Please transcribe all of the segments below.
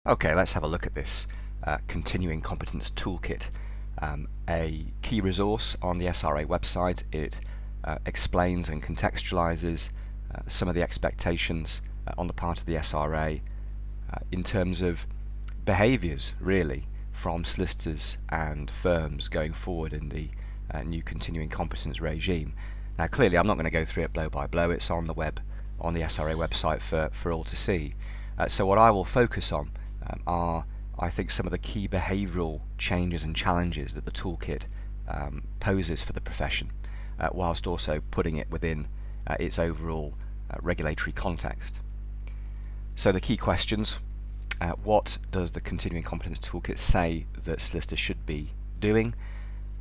Okay, let's have a look at this Continuing Competence Toolkit, a key resource on the SRA website. It explains and contextualizes some of the expectations on the part of the SRA in terms of behaviours, really, from solicitors and firms going forward in the new continuing competence regime. Now, clearly, I'm not going to go through it blow by blow. It's on the web, on the SRA website for all to see. So what I will focus on are, I think, some of the key behavioural changes and challenges that the toolkit poses for the profession, whilst also putting it within its overall regulatory context. So the key questions: what does the Continuing Competence Toolkit say that solicitors should be doing,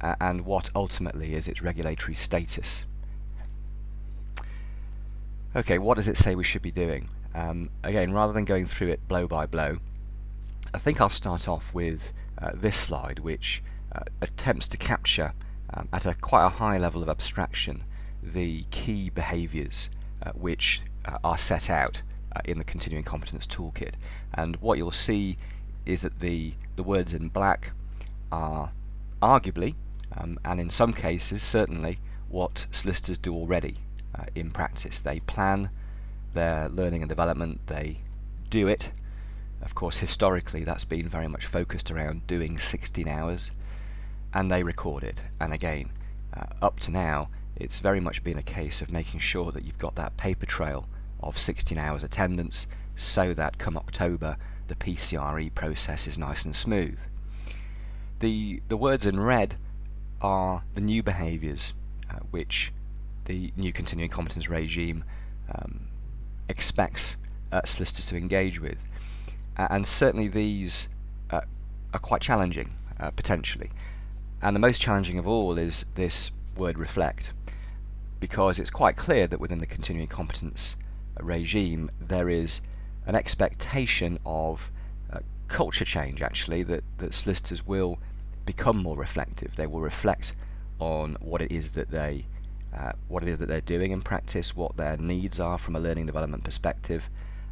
and what ultimately is its regulatory status? Okay, what does it say we should be doing? Again, rather than going through it blow by blow, I think I'll start off with this slide, which attempts to capture at quite a high level of abstraction the key behaviours which are set out in the Continuing Competence Toolkit. And what you'll see is that the words in black are arguably, and in some cases certainly, what solicitors do already in practice. They plan their learning and development, they do it. Of course, historically that's been very much focused around doing 16 hours, and they record it. And again, up to now, it's very much been a case of making sure that you've got that paper trail of 16 hours attendance, so that come October the PCRE process is nice and smooth. The words in red are the new behaviours which the new continuing competence regime expects solicitors to engage with. And certainly these are quite challenging, potentially. And the most challenging of all is this word reflect, because it's quite clear that within the continuing competence regime there is an expectation of culture change, actually, that solicitors will become more reflective. They will reflect on what it is that they're doing in practice, what their needs are from a learning development perspective,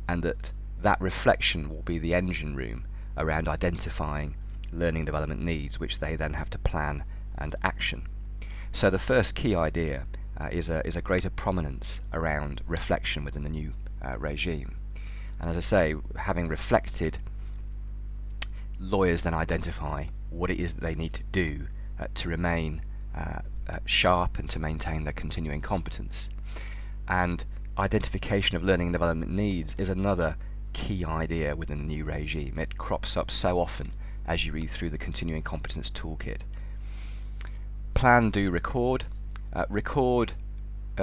and that reflection will be the engine room around identifying learning development needs, which they then have to plan and action. So the first key idea is a greater prominence around reflection within the new regime. And as I say, having reflected, lawyers then identify what it is that they need to do to remain sharp and to maintain their continuing competence. And identification of learning and development needs is another key idea within the new regime. It crops up so often as you read through the Continuing Competence Toolkit. Plan, do, record. Record,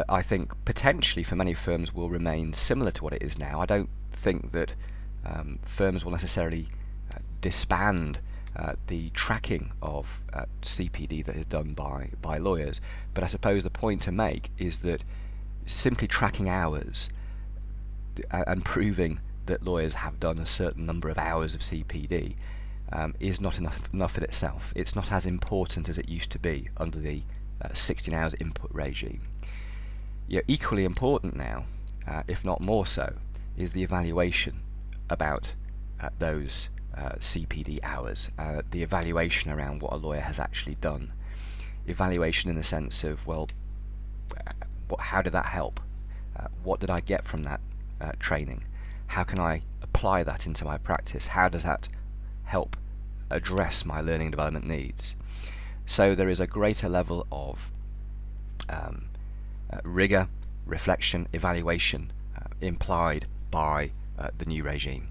I think, potentially for many firms will remain similar to what it is now. I don't think that firms will necessarily disband the tracking of CPD that is done by lawyers, but I suppose the point to make is that simply tracking hours and proving that lawyers have done a certain number of hours of CPD is not enough in itself. It's not as important as it used to be under the 16 hours input regime. Equally important now, if not more so, is the evaluation about those CPD hours, the evaluation around what a lawyer has actually done. Evaluation in the sense of, well, how did that help? What did I get from that training? How can I apply that into my practice? How does that help address my learning and development needs? So there is a greater level of rigour, reflection, evaluation implied by the new regime.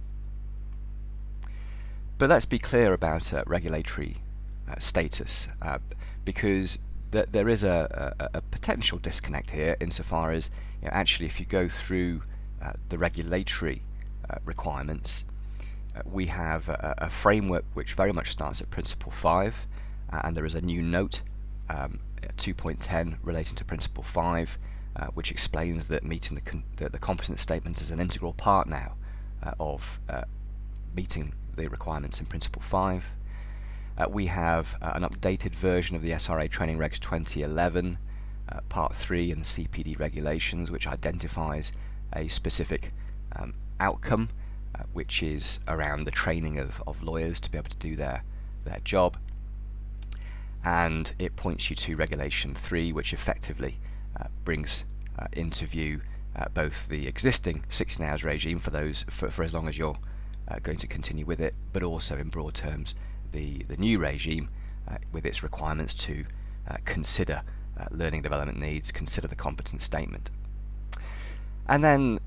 But let's be clear about regulatory status, because there is a potential disconnect here insofar as, actually, if you go through the regulatory requirements, we have a framework which very much starts at Principle 5, and there is a new note 2.10 relating to Principle 5, which explains that meeting the competence statement is an integral part now of meeting the requirements in Principle 5. We have an updated version of the SRA Training Regs 2011, Part 3 in the CPD regulations, which identifies a specific outcome which is around the training of lawyers to be able to do their job. And it points you to Regulation 3, which effectively brings into view both the existing 16 hours regime for those for as long as you're going to continue with it, but also in broad terms the new regime with its requirements to consider learning development needs, consider the competence statement. And then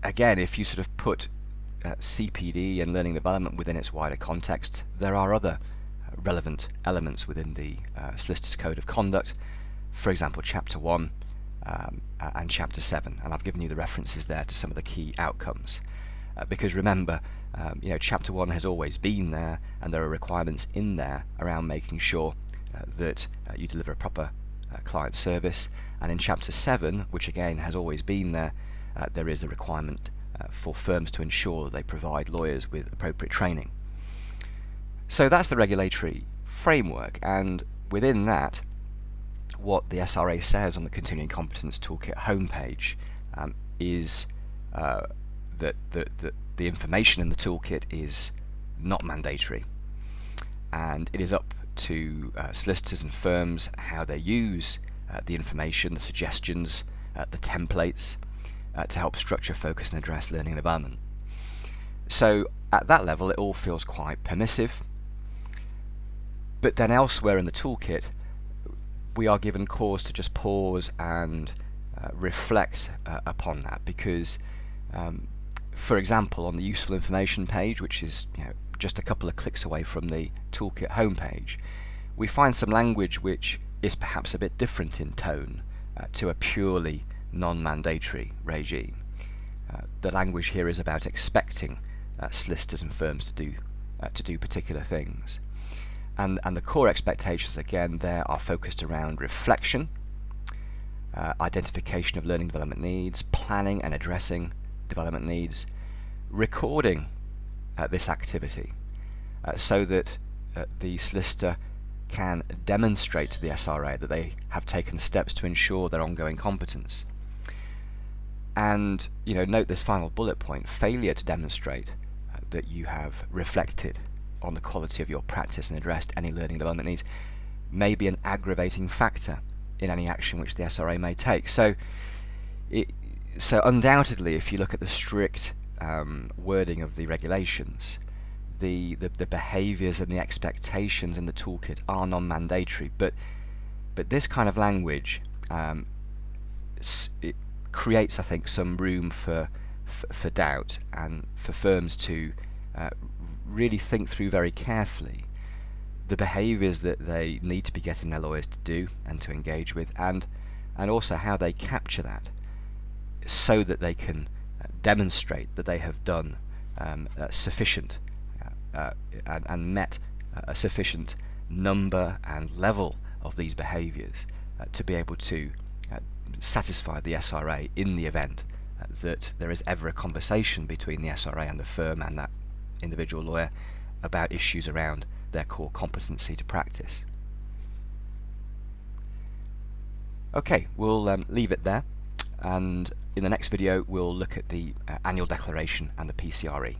again, if you sort of put CPD and learning development within its wider context, there are other relevant elements within the Solicitor's Code of Conduct, for example Chapter 1 and Chapter 7, and I've given you the references there to some of the key outcomes, because remember, Chapter 1 has always been there, and there are requirements in there around making sure that you deliver a proper client service, and in Chapter 7, which again has always been there, there is a requirement for firms to ensure that they provide lawyers with appropriate training. So that's the regulatory framework, and within that, what the SRA says on the Continuing Competence Toolkit homepage is that the information in the toolkit is not mandatory, and it is up to solicitors and firms how they use the information, the suggestions, the templates to help structure, focus and address learning and development. So at that level it all feels quite permissive, but then elsewhere in the toolkit we are given cause to just pause and reflect upon that, because for example on the useful information page, which is just a couple of clicks away from the toolkit homepage, we find some language which is perhaps a bit different in tone to a purely non-mandatory regime. The language here is about expecting solicitors and firms to do particular things, and the core expectations again there are focused around reflection, identification of learning development needs, planning and addressing development needs, recording this activity so that the solicitor can demonstrate to the SRA that they have taken steps to ensure their ongoing competence. And note this final bullet point: failure to demonstrate that you have reflected on the quality of your practice and addressed any learning development needs may be an aggravating factor in any action which the SRA may take. So undoubtedly, if you look at the strict wording of the regulations, the behaviours and the expectations in the toolkit are non-mandatory, but this kind of language it creates, I think, some room for doubt, and for firms to really think through very carefully the behaviours that they need to be getting their lawyers to do and to engage with, and also how they capture that so that they can demonstrate that they have done sufficient and met a sufficient number and level of these behaviours to be able to satisfy the SRA in the event that there is ever a conversation between the SRA and the firm and that individual lawyer about issues around their core competency to practice. Okay, we'll leave it there, and in the next video we'll look at the annual declaration and the PCRE.